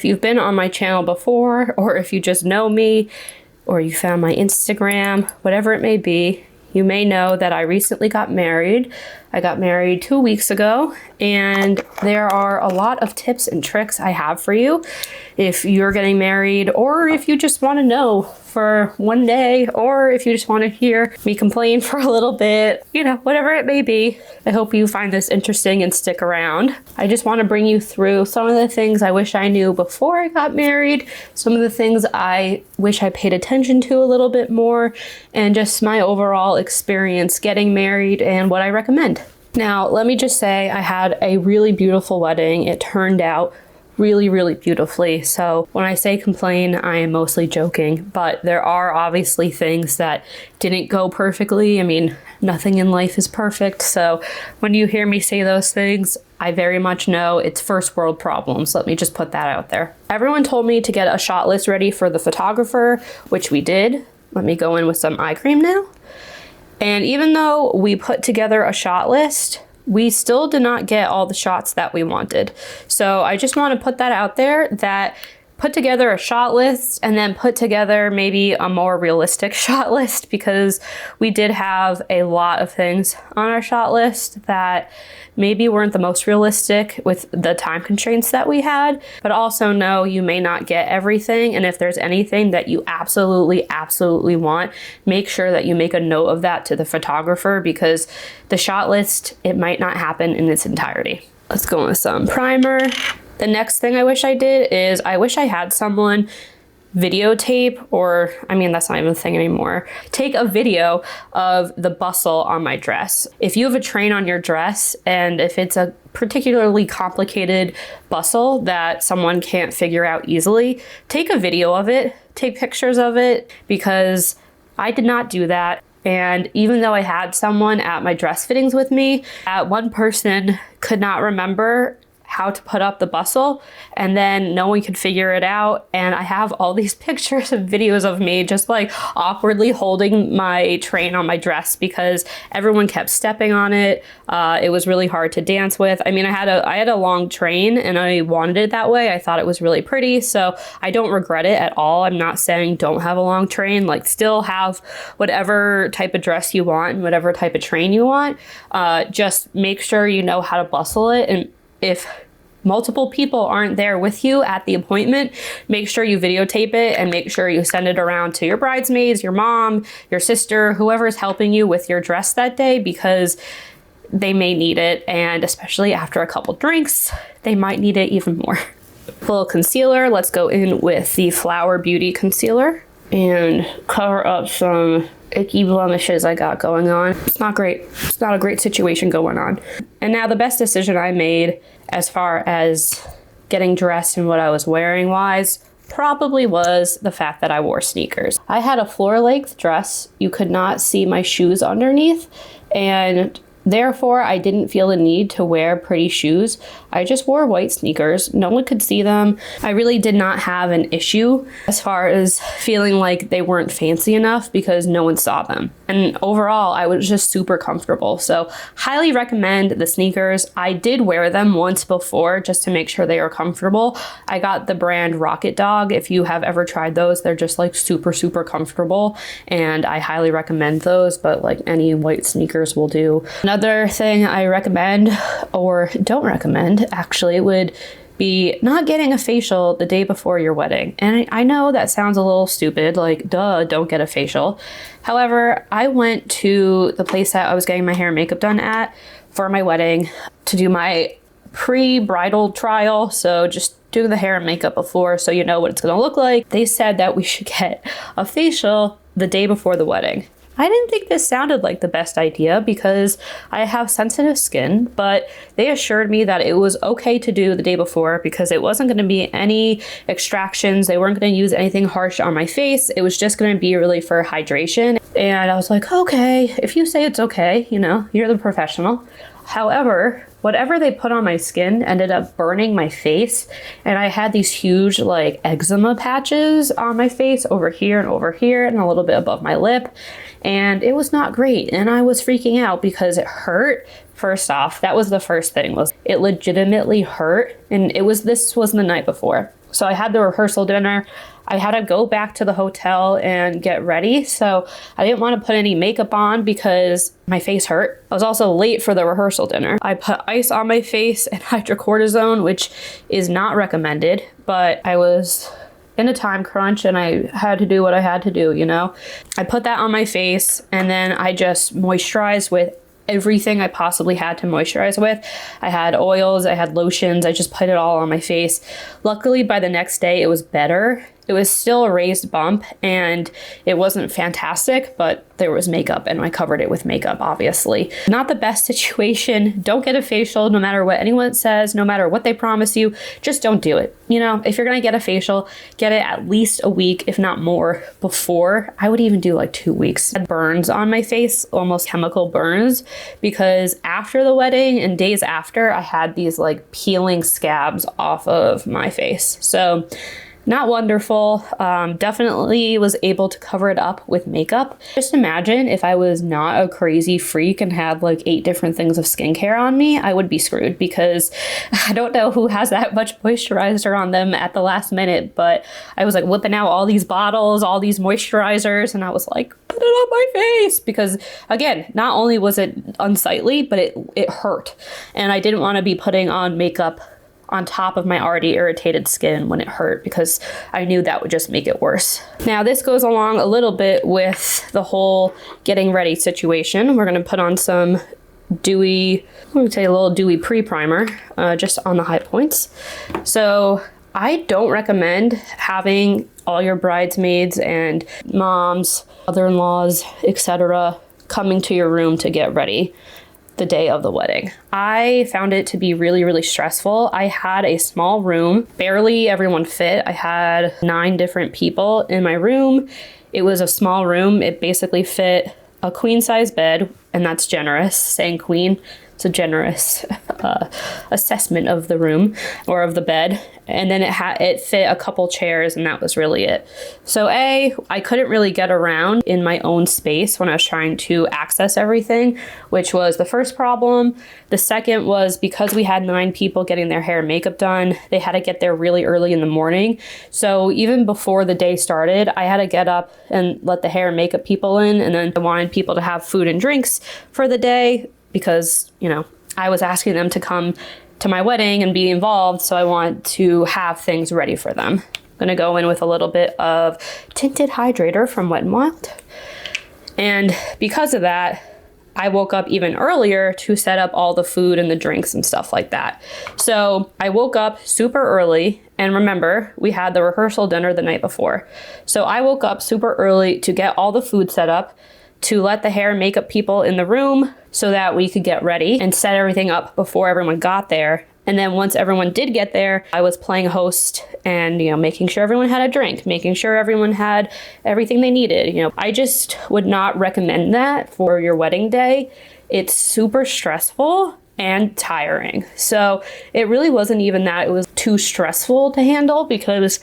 you've been on my channel before, or if you just know me, or you found my Instagram, whatever it may be, you may know that I recently got married. I got married 2 weeks ago, and there are a lot of tips and tricks I have for you if you're getting married, or if you just want to know for one day, or if you just want to hear me complain for a little bit, you know, whatever it may be. I hope you find this interesting and stick around. I just want to bring you through some of the things I wish I knew before I got married, some of the things I wish I paid attention to a little bit more, and just my overall experience getting married and what I recommend. Now, let me just say I had a really beautiful wedding. It turned out really, really beautifully. So when I say complain, I am mostly joking, but there are obviously things that didn't go perfectly. I mean, nothing in life is perfect. So when you hear me say those things, I very much know it's first world problems. Let me just put that out there. Everyone told me to get a shot list ready for the photographer, which we did. Let me go in with some eye cream now. And even though we put together a shot list, we still did not get all the shots that we wanted. So I just want to put that out there, that put together a shot list and then put together maybe a more realistic shot list, because we did have a lot of things on our shot list that maybe weren't the most realistic with the time constraints that we had, but also know you may not get everything. And if there's anything that you absolutely want, make sure that you make a note of that to the photographer, because the shot list, it might not happen in its entirety. Let's go with some primer. The next thing I wish I did is I wish I had someone videotape, or I mean, that's not even a thing anymore. Take a video of the bustle on my dress. If you have a train on your dress, and if it's a particularly complicated bustle that someone can't figure out easily, take a video of it, take pictures of it, because I did not do that. And even though I had someone at my dress fittings with me, one person could not remember how to put up the bustle, and then no one could figure it out. And I have all these pictures and videos of me just like awkwardly holding my train on my dress because everyone kept stepping on it. It was really hard to dance with. I mean, I had a long train and I wanted it that way. I thought it was really pretty, so I don't regret it at all. I'm not saying don't have a long train, like still have whatever type of dress you want and whatever type of train you want. Just make sure you know how to bustle it, and if multiple people aren't there with you at the appointment, make sure you videotape it and make sure you send it around to your bridesmaids, your mom, your sister, whoever is helping you with your dress that day, because they may need it. And especially after a couple drinks, they might need it even more. A little concealer. Let's go in with the Flower Beauty concealer and cover up some icky blemishes I got going on. It's not great. It's not a great situation going on. And now the best decision I made as far as getting dressed and what I was wearing wise probably was the fact that I wore sneakers. I had a floor length dress. You could not see my shoes underneath, and therefore I didn't feel the need to wear pretty shoes. I just wore white sneakers. No one could see them. I really did not have an issue as far as feeling like they weren't fancy enough because no one saw them. And overall, I was just super comfortable. So highly recommend the sneakers. I did wear them once before just to make sure they are comfortable. I got the brand Rocket Dog. If you have ever tried those, they're just like super comfortable, and I highly recommend those, but like any white sneakers will do. Another thing I recommend, or don't recommend actually, would be not getting a facial the day before your wedding. And I know that sounds a little stupid, like duh, don't get a facial. However, I went to the place that I was getting my hair and makeup done at for my wedding to do my pre-bridal trial. So just do the hair and makeup before so you know what it's gonna look like. They said that we should get a facial the day before the wedding. I didn't think this sounded like the best idea because I have sensitive skin, but they assured me that it was okay to do the day before because it wasn't going to be any extractions. They weren't going to use anything harsh on my face. It was just going to be really for hydration. And I was like, okay, if you say it's okay, you know, you're the professional. However, whatever they put on my skin ended up burning my face, and I had these huge like eczema patches on my face over here and a little bit above my lip, and it was not great, and I was freaking out because it hurt. First off, that was the first thing, was it legitimately hurt, and this was the night before. So I had the rehearsal dinner. I had to go back to the hotel and get ready. So I didn't want to put any makeup on because my face hurt. I was also late for the rehearsal dinner. I put ice on my face and hydrocortisone, which is not recommended, but I was in a time crunch and I had to do what I had to do, you know? I put that on my face and then I just moisturized with everything I possibly had to moisturize with. I had oils, I had lotions, I just put it all on my face. Luckily, by the next day, it was better. It was still a raised bump and it wasn't fantastic, but there was makeup and I covered it with makeup, obviously. Not the best situation. Don't get a facial no matter what anyone says, no matter what they promise you, just don't do it. You know, if you're gonna get a facial, get it at least a week, if not more, before. I would even do like 2 weeks. I had burns on my face, almost chemical burns, because after the wedding and days after, I had these like peeling scabs off of my face. So not wonderful. Definitely was able to cover it up with makeup. Just imagine if I was not a crazy freak and had like 8 different things of skincare on me, I would be screwed because I don't know who has that much moisturizer on them at the last minute, but I was like whipping out all these bottles, all these moisturizers, and I was like, put it on my face because again, not only was it unsightly, but it hurt. And I didn't want to be putting on makeup on top of my already irritated skin when it hurt because I knew that would just make it worse. Now this goes along a little bit with the whole getting ready situation. We're gonna put on some dewy, I'm gonna say a little dewy pre-primer just on the high points. So I don't recommend having all your bridesmaids and moms, mother-in-laws, etc. coming to your room to get ready the day of the wedding. I found it to be really, really stressful. I had a small room, barely everyone fit. I had 9 different people in my room. It was a small room. It basically fit a queen size bed, and that's generous. Saying queen, it's a generous assessment of the room or of the bed. And then it fit a couple chairs and that was really it. So I couldn't really get around in my own space when I was trying to access everything, which was the first problem. The second was because we had 9 people getting their hair and makeup done, they had to get there really early in the morning. So even before the day started, I had to get up and let the hair and makeup people in. And then I wanted people to have food and drinks for the day because, you know, I was asking them to come to my wedding and be involved, so I want to have things ready for them. I'm gonna go in with a little bit of tinted hydrator from Wet n Wild. And because of that, I woke up even earlier to set up all the food and the drinks and stuff like that. So I woke up super early, and remember, we had the rehearsal dinner the night before. So I woke up super early to get all the food set up, to let the hair and makeup people in the room so that we could get ready and set everything up before everyone got there. And then once everyone did get there, I was playing host and, you know, making sure everyone had a drink, making sure everyone had everything they needed. You know, I just would not recommend that for your wedding day. It's super stressful and tiring. So it really wasn't even that it was too stressful to handle, because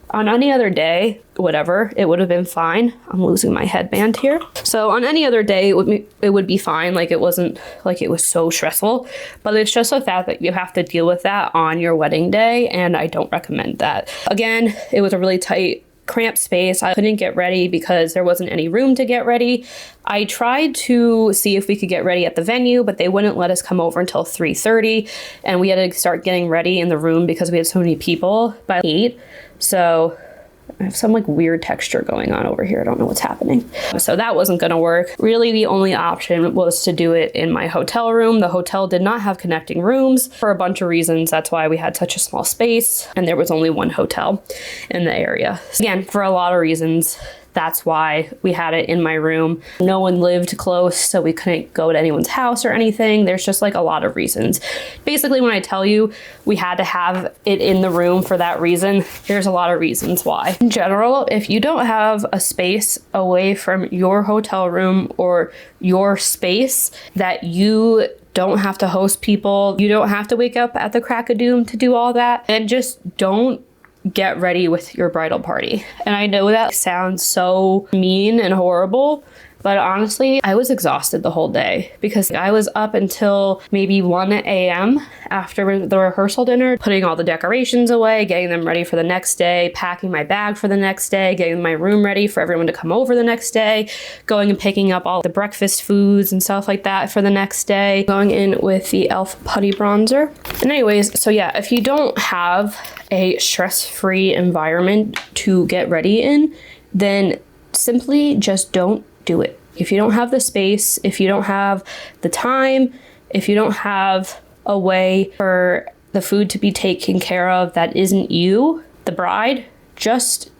on any other day, whatever, it would have been fine. I'm losing my headband here. So on any other day, it would be fine. Like, it wasn't like it was so stressful, but it's just the fact that you have to deal with that on your wedding day, and I don't recommend that. Again, it was a really tight, cramped space. I couldn't get ready because there wasn't any room to get ready. I tried to see if we could get ready at the venue, but they wouldn't let us come over until 3:30, and we had to start getting ready in the room because we had so many people by 8. So I have some like weird texture going on over here. I don't know what's happening. So that wasn't going to work. Really, the only option was to do it in my hotel room. The hotel did not have connecting rooms for a bunch of reasons. That's why we had such a small space, and there was only one hotel in the area. Again, for a lot of reasons, that's why we had it in my room. No one lived close, so we couldn't go to anyone's house or anything. There's just like a lot of reasons. Basically, when I tell you we had to have it in the room for that reason, there's a lot of reasons why. In general, if you don't have a space away from your hotel room or your space that you don't have to host people, you don't have to wake up at the crack of doom to do all that, and just don't get ready with your bridal party. And I know that sounds so mean and horrible, But honestly, I was exhausted the whole day because I was up until maybe 1 a.m. after the rehearsal dinner, putting all the decorations away, getting them ready for the next day, packing my bag for the next day, getting my room ready for everyone to come over the next day, going and picking up all the breakfast foods and stuff like that for the next day, going in with the e.l.f. putty bronzer. And anyways, so yeah, if you don't have a stress-free environment to get ready in, then simply just don't do it. If you don't have the space, if you don't have the time, if you don't have a way for the food to be taken care of that isn't you, the bride, just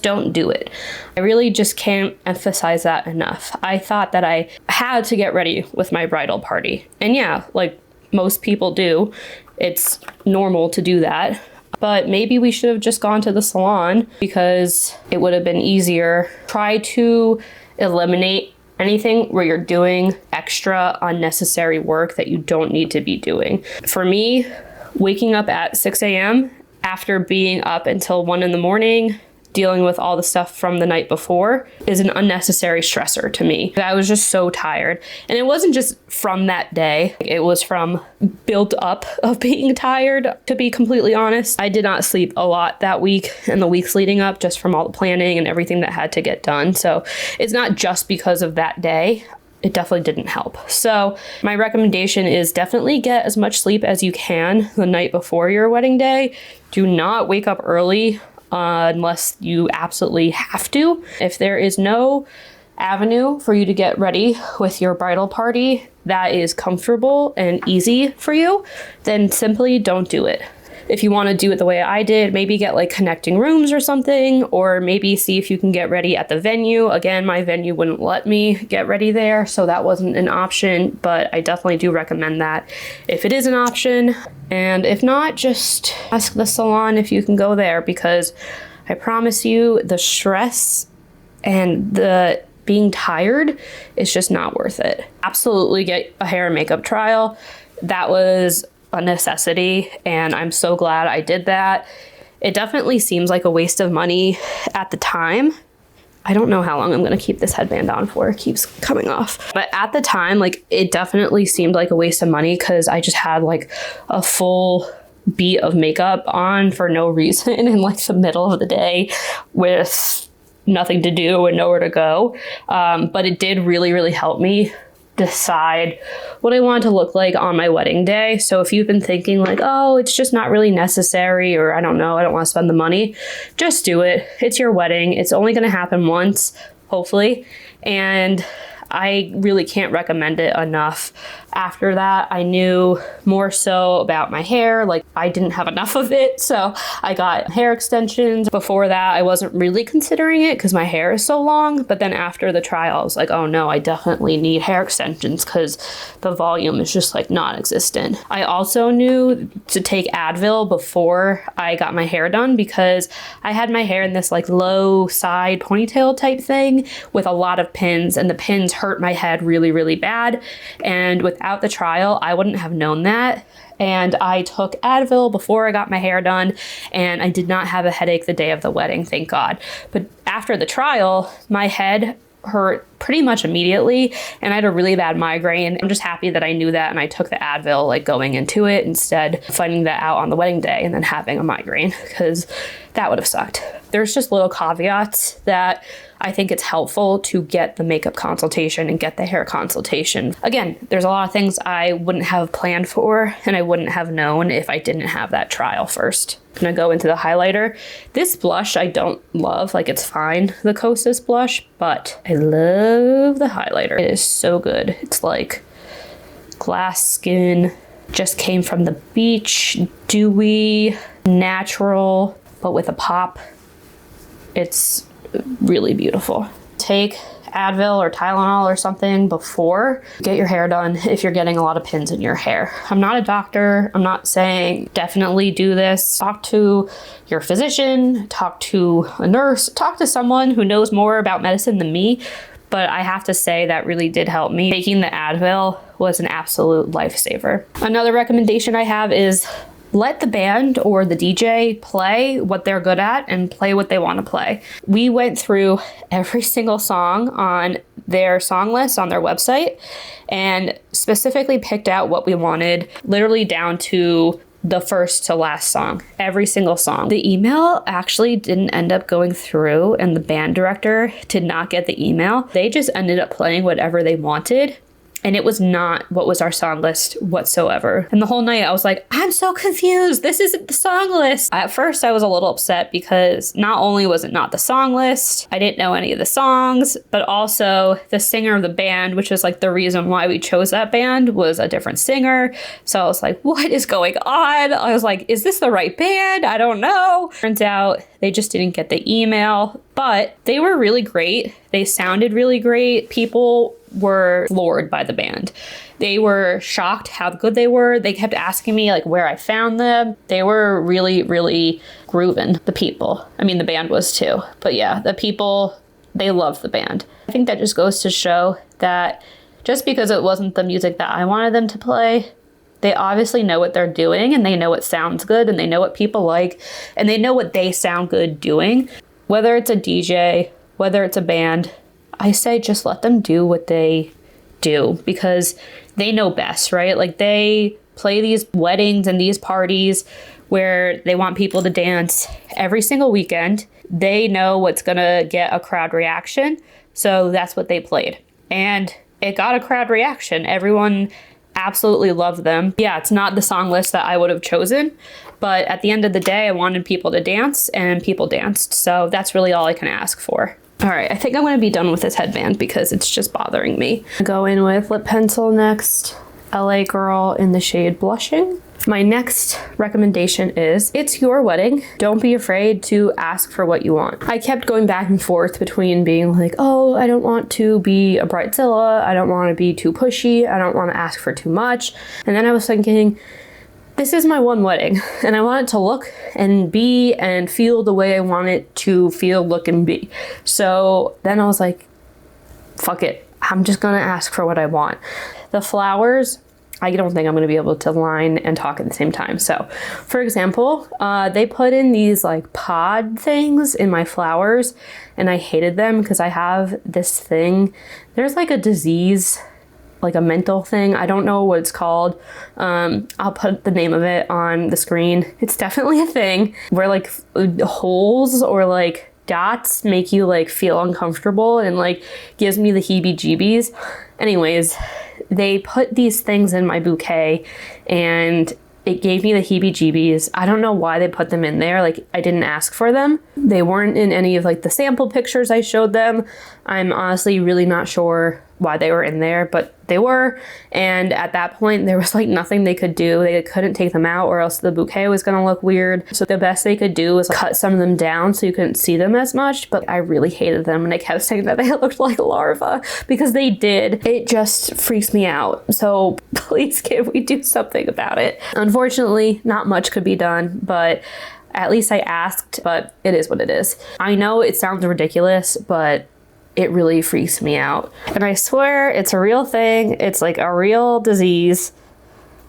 don't do it. I really just can't emphasize that enough. I thought that I had to get ready with my bridal party. And yeah, like most people do, it's normal to do that. But maybe we should have just gone to the salon because it would have been easier. Try to eliminate anything where you're doing extra unnecessary work that you don't need to be doing. For me, waking up at 6 a.m. after being up until 1 in the morning, dealing with all the stuff from the night before is an unnecessary stressor to me. I was just so tired. And it wasn't just from that day. It was from built up of being tired, to be completely honest. I did not sleep a lot that week and the weeks leading up, just from all the planning and everything that had to get done. So it's not just because of that day. It definitely didn't help. So my recommendation is definitely get as much sleep as you can the night before your wedding day. Do not wake up early unless you absolutely have to. If there is no avenue for you to get ready with your bridal party that is comfortable and easy for you, then simply don't do it. If you want to do it the way I did, maybe get like connecting rooms or something, or maybe see if you can get ready at the venue. Again, my venue wouldn't let me get ready there, so that wasn't an option, but I definitely do recommend that if it is an option. And if not, just ask the salon if you can go there, because I promise you the stress and the being tired is just not worth it. Absolutely get a hair and makeup trial. That was a necessity, and I'm so glad I did that. It definitely seems like a waste of money at the time. I don't know how long I'm gonna keep this headband on for. It keeps coming off. But at the time, like, it definitely seemed like a waste of money because I just had like a full beat of makeup on for no reason in like the middle of the day with nothing to do and nowhere to go. But it did really, really help me decide what I want to look like on my wedding day. So if you've been thinking like, oh, it's just not really necessary, or I don't know, I don't want to spend the money, just do it. It's your wedding. It's only going to happen once, hopefully. And I really can't recommend it enough. After that, I knew more so about my hair. Like, I didn't have enough of it, so I got hair extensions. Before that, I wasn't really considering it because my hair is so long. But then after the trial, I was like, oh no, I definitely need hair extensions because the volume is just like non-existent. I also knew to take Advil before I got my hair done because I had my hair in this like low side ponytail type thing with a lot of pins, and the pins hurt my head really, really bad. And without the trial, I wouldn't have known that. And I took Advil before I got my hair done, and I did not have a headache the day of the wedding, thank God. But after the trial, my head hurt pretty much immediately, and I had a really bad migraine. I'm just happy that I knew that and I took the Advil like going into it instead of finding that out on the wedding day and then having a migraine, because that would have sucked. There's just little caveats that I think it's helpful to get the makeup consultation and get the hair consultation. Again, there's a lot of things I wouldn't have planned for and I wouldn't have known if I didn't have that trial first. I'm gonna go into the highlighter. This blush I don't love, like it's fine, the Kosas blush, but I love the highlighter. It is so good. It's like glass skin, just came from the beach, dewy, natural, but with a pop. It's really beautiful. Take Advil or Tylenol or something before get your hair done if you're getting a lot of pins in your hair. I'm not a doctor. I'm not saying definitely do this. Talk to your physician, talk to a nurse, talk to someone who knows more about medicine than me. But I have to say that really did help me. Taking the Advil was an absolute lifesaver. Another recommendation I have is let the band or the DJ play what they're good at and play what they want to play. We went through every single song on their song list on their website and specifically picked out what we wanted, literally down to the first to last song, every single song. The email actually didn't end up going through, and the band director did not get the email. They just ended up playing whatever they wanted. And it was not what was our song list whatsoever. And the whole night I was like, I'm so confused. This isn't the song list. At first I was a little upset because not only was it not the song list, I didn't know any of the songs, but also the singer of the band, which is like the reason why we chose that band, was a different singer. So I was like, what is going on? I was like, is this the right band? I don't know. Turns out they just didn't get the email, but they were really great. They sounded really great. People were floored by the band. They were shocked how good they were. They kept asking me like where I found them. They were really, really grooving, the people. I mean, the band was too. But yeah, the people, they loved the band. I think that just goes to show that just because it wasn't the music that I wanted them to play, they obviously know what they're doing and they know what sounds good and they know what people like and they know what they sound good doing. Whether it's a DJ, whether it's a band, I say just let them do what they do because they know best, right? Like they play these weddings and these parties where they want people to dance every single weekend. They know what's gonna get a crowd reaction. So that's what they played. And it got a crowd reaction. Everyone absolutely loved them. Yeah, it's not the song list that I would have chosen, but at the end of the day, I wanted people to dance and people danced. So that's really all I can ask for. All right, I think I'm gonna be done with this headband because it's just bothering me. Go in with lip pencil next, LA Girl in the shade Blushing. My next recommendation is, it's your wedding. Don't be afraid to ask for what you want. I kept going back and forth between being like, oh, I don't want to be a bridezilla. I don't want to be too pushy. I don't want to ask for too much. And then I was thinking, this is my one wedding and I want it to look and be and feel the way I want it to feel, look, and be. So then I was like, fuck it. I'm just gonna ask for what I want. The flowers, I don't think I'm gonna be able to line and talk at the same time. So for example, they put in these like pod things in my flowers and I hated them because I have this thing. There's like a disease, like a mental thing. I don't know what it's called. I'll put the name of it on the screen. It's definitely a thing where like holes or like dots make you like feel uncomfortable and like gives me the heebie-jeebies. Anyways, they put these things in my bouquet and it gave me the heebie-jeebies. I don't know why they put them in there. Like, I didn't ask for them. They weren't in any of like the sample pictures I showed them. I'm honestly really not sure why they were in there, but they were. And at that point, there was like nothing they could do. They couldn't take them out or else the bouquet was gonna look weird. So the best they could do was cut some of them down so you couldn't see them as much, but I really hated them and I kept saying that they looked like larvae because they did. It just freaks me out. So please, can we do something about it? Unfortunately, not much could be done, but at least I asked, but it is what it is. I know it sounds ridiculous, but it really freaks me out. And I swear it's a real thing. It's like a real disease.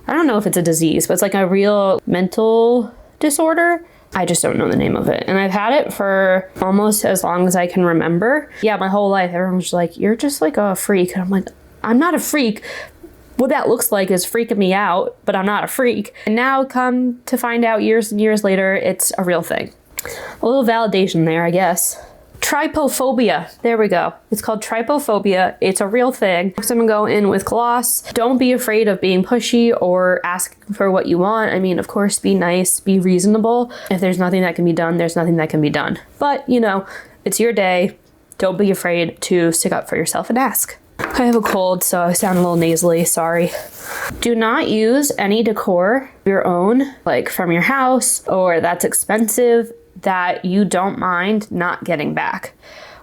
I don't know if it's a disease, but it's like a real mental disorder. I just don't know the name of it. And I've had it for almost as long as I can remember. Yeah, my whole life, everyone was like, you're just like a freak. And I'm like, I'm not a freak. What that looks like is freaking me out, but I'm not a freak. And now come to find out years and years later, it's a real thing. A little validation there, I guess. Trypophobia. There we go. It's called trypophobia. It's a real thing. Next, I'm gonna go in with gloss. Don't be afraid of being pushy or asking for what you want. I mean, of course, be nice, be reasonable. If there's nothing that can be done, there's nothing that can be done. But, you know, it's your day. Don't be afraid to stick up for yourself and ask. I have a cold, so I sound a little nasally, sorry. Do not use any decor of your own, like from your house or that's expensive, that you don't mind not getting back.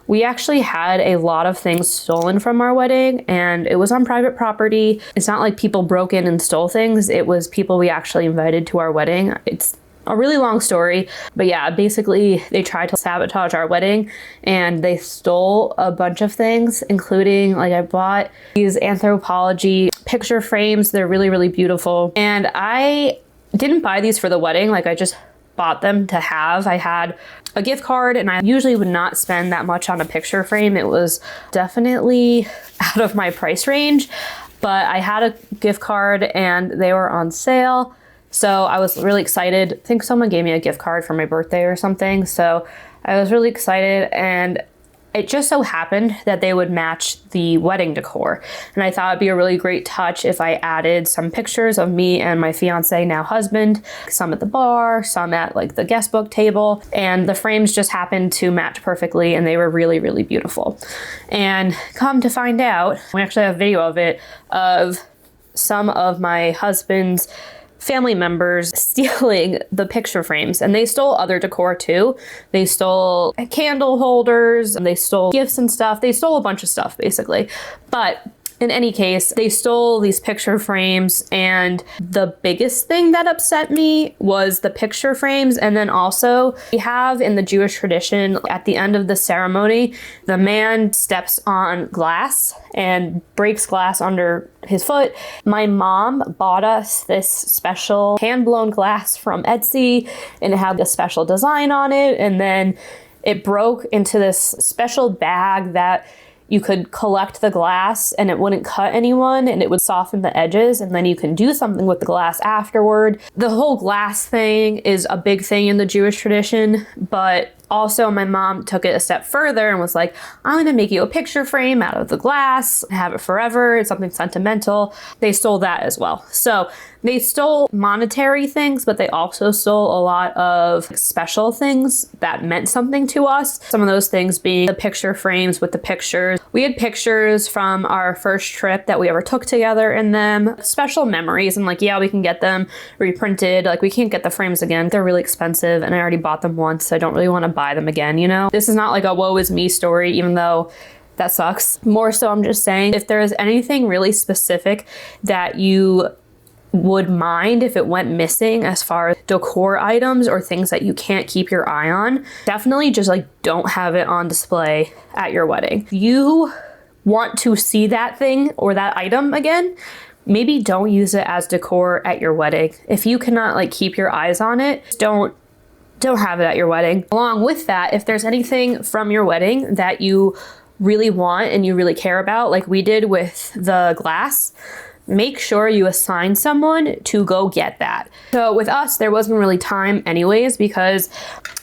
We actually had a lot of things stolen from our wedding and it was on private property. It's not like people broke in and stole things. It was people we actually invited to our wedding. It's a really long story, but yeah, basically they tried to sabotage our wedding and they stole a bunch of things, including like I bought these anthropology picture frames. They're really, really beautiful. And I didn't buy these for the wedding. Like, I just bought them to have. I had a gift card and I usually would not spend that much on a picture frame. It was definitely out of my price range, but I had a gift card and they were on sale. So I was really excited. I think someone gave me a gift card for my birthday or something. So I was really excited, and it just so happened that they would match the wedding decor. And I thought it'd be a really great touch if I added some pictures of me and my fiance, now husband, some at the bar, some at like the guest book table. And the frames just happened to match perfectly, and they were really, really beautiful. And come to find out, we actually have a video of it, of some of my husband's family members stealing the picture frames, and they stole other decor too. They stole candle holders and they stole gifts and stuff. They stole a bunch of stuff basically. But in any case, they stole these picture frames, and the biggest thing that upset me was the picture frames. And then also, we have in the Jewish tradition, at the end of the ceremony, the man steps on glass and breaks glass under his foot. My mom bought us this special hand-blown glass from Etsy, and it had a special design on it, and then it broke into this special bag that you could collect the glass and it wouldn't cut anyone, and it would soften the edges, and then you can do something with the glass afterward. The whole glass thing is a big thing in the Jewish tradition, but also my mom took it a step further and was like, I'm gonna make you a picture frame out of the glass, have it forever, it's something sentimental. They stole that as well. So they stole monetary things, but they also stole a lot of special things that meant something to us. Some of those things being the picture frames with the pictures. We had pictures from our first trip that we ever took together in them, special memories, and like, yeah, we can get them reprinted. Like, we can't get the frames again. They're really expensive, and I already bought them once. So I don't really want to buy them again, you know? This is not like a woe is me story, even though that sucks. More so, I'm just saying, if there is anything really specific that you would mind if it went missing as far as decor items or things that you can't keep your eye on, definitely just like don't have it on display at your wedding. If you want to see that thing or that item again, maybe don't use it as decor at your wedding. If you cannot like keep your eyes on it, don't have it at your wedding. Along with that, if there's anything from your wedding that you really want and you really care about, like we did with the glass, make sure you assign someone to go get that. So with us, there wasn't really time anyways, because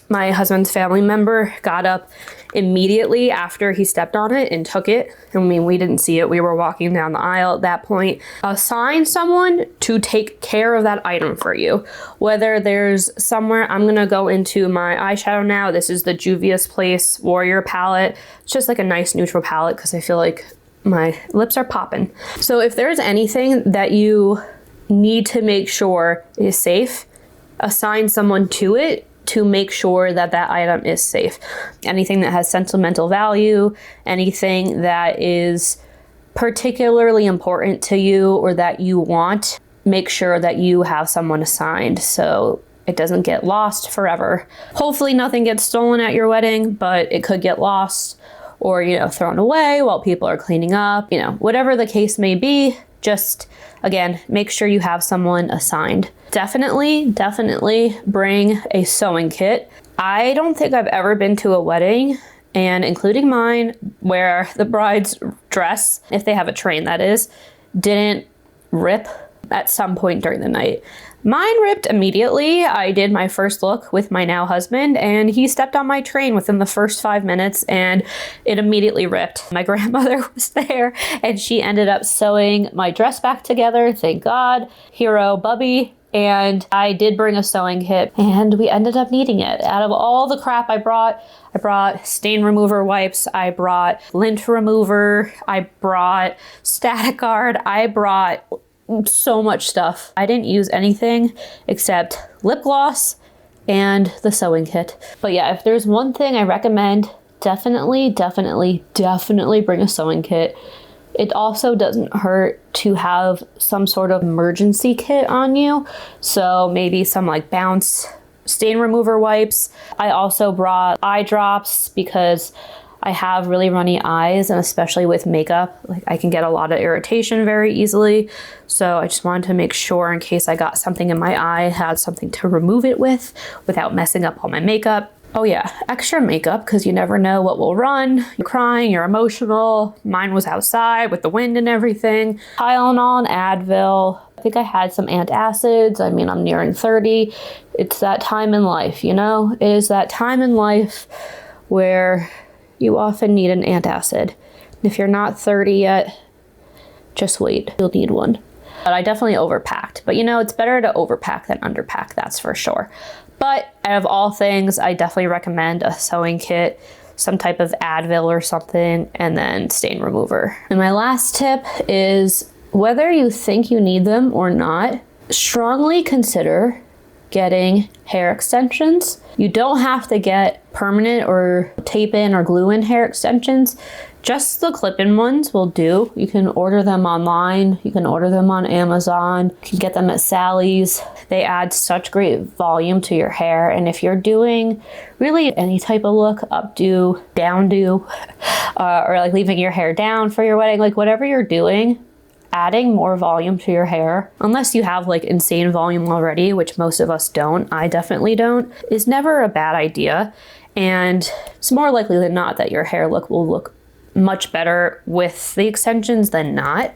my husband's family member got up immediately after he stepped on it and took it. I mean, we didn't see it. We were walking down the aisle at that point. Assign someone to take care of that item for you. Whether there's somewhere, I'm gonna go into my eyeshadow now. This is the Juvia's Place Warrior palette. It's just like a nice neutral palette because I feel like my lips are popping. So if there's anything that you need to make sure is safe, assign someone to it to make sure that that item is safe. Anything that has sentimental value, anything that is particularly important to you or that you want, make sure that you have someone assigned so it doesn't get lost forever. Hopefully nothing gets stolen at your wedding, but it could get lost or, you know, thrown away while people are cleaning up, you know, whatever the case may be. Just, again, make sure you have someone assigned. Definitely bring a sewing kit. I don't think I've ever been to a wedding, and including mine, where the bride's dress, if they have a train that is, didn't rip at some point during the night. Mine ripped immediately. I did my first look with my now husband, and he stepped on my train within the first 5 minutes, and it immediately ripped. My grandmother was there, and she ended up sewing my dress back together. Thank God. Hero Bubby. And I did bring a sewing kit, and we ended up needing it. Out of all the crap I brought stain remover wipes, I brought lint remover, I brought static guard, I brought so much stuff. I didn't use anything except lip gloss and the sewing kit. But yeah, if there's one thing I recommend, definitely bring a sewing kit. It also doesn't hurt to have some sort of emergency kit on you. So maybe some like Bounce stain remover wipes. I also brought eye drops because I have really runny eyes, and especially with makeup, like I can get a lot of irritation very easily. So I just wanted to make sure in case I got something in my eye, I had something to remove it with without messing up all my makeup. Oh yeah, extra makeup, because you never know what will run. You're crying, you're emotional. Mine was outside with the wind and everything. Tylenol and Advil. I think I had some antacids. I mean, I'm nearing 30. It's that time in life, you know? It is that time in life where you often need an antacid. If you're not 30 yet, just wait. You'll need one. But I definitely overpacked. But you know, it's better to overpack than underpack, that's for sure. But out of all things, I definitely recommend a sewing kit, some type of Advil or something, and then stain remover. And my last tip is, whether you think you need them or not, strongly consider getting hair extensions. You don't have to get permanent or tape in or glue in hair extensions. Just the clip-in ones will do. You can order them online. You can order them on Amazon. You can get them at Sally's. They add such great volume to your hair. And if you're doing really any type of look, updo, downdo, or like leaving your hair down for your wedding, like whatever you're doing, adding more volume to your hair, unless you have like insane volume already, which most of us don't, I definitely don't, is never a bad idea. And it's more likely than not that your hair look will look much better with the extensions than not.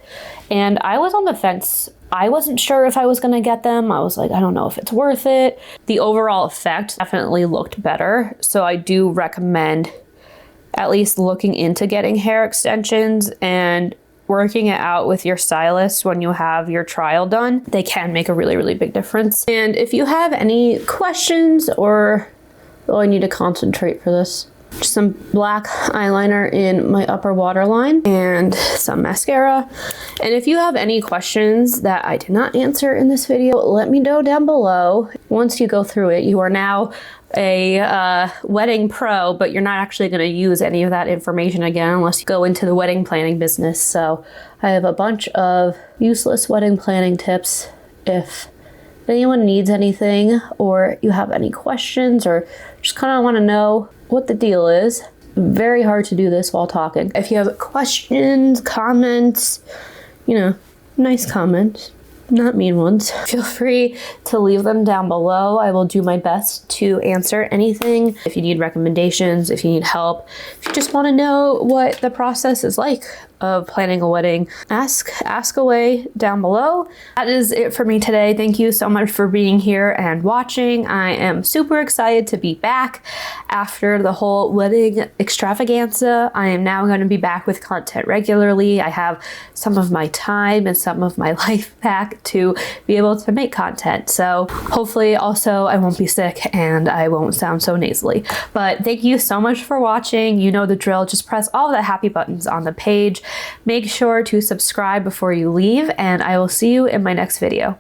And I was on the fence. I wasn't sure if I was gonna get them. I was like, I don't know if it's worth it. The overall effect definitely looked better. So I do recommend at least looking into getting hair extensions and working it out with your stylist when you have your trial done. They can make a really, really big difference. And if you have any questions or, oh, I need to concentrate for this. Just some black eyeliner in my upper waterline and some mascara. And if you have any questions that I did not answer in this video, let me know down below. Once you go through it, you are now a wedding pro, but you're not actually going to use any of that information again unless you go into the wedding planning business. So I have a bunch of useless wedding planning tips. If anyone needs anything, or you have any questions, or just kind of want to know what the deal is, very hard to do this while talking. If you have questions, comments, you know, nice comments, not mean ones, feel free to leave them down below. I will do my best to answer anything. If you need recommendations, if you need help, if you just want to know what the process is like of planning a wedding, ask away down below. That is it for me today. Thank you so much for being here and watching. I am super excited to be back after the whole wedding extravaganza. I am now going to be back with content regularly. I have some of my time and some of my life back to be able to make content. So hopefully also I won't be sick and I won't sound so nasally. But thank you so much for watching. You know the drill. Just press all the happy buttons on the page. Make sure to subscribe before you leave, and I will see you in my next video.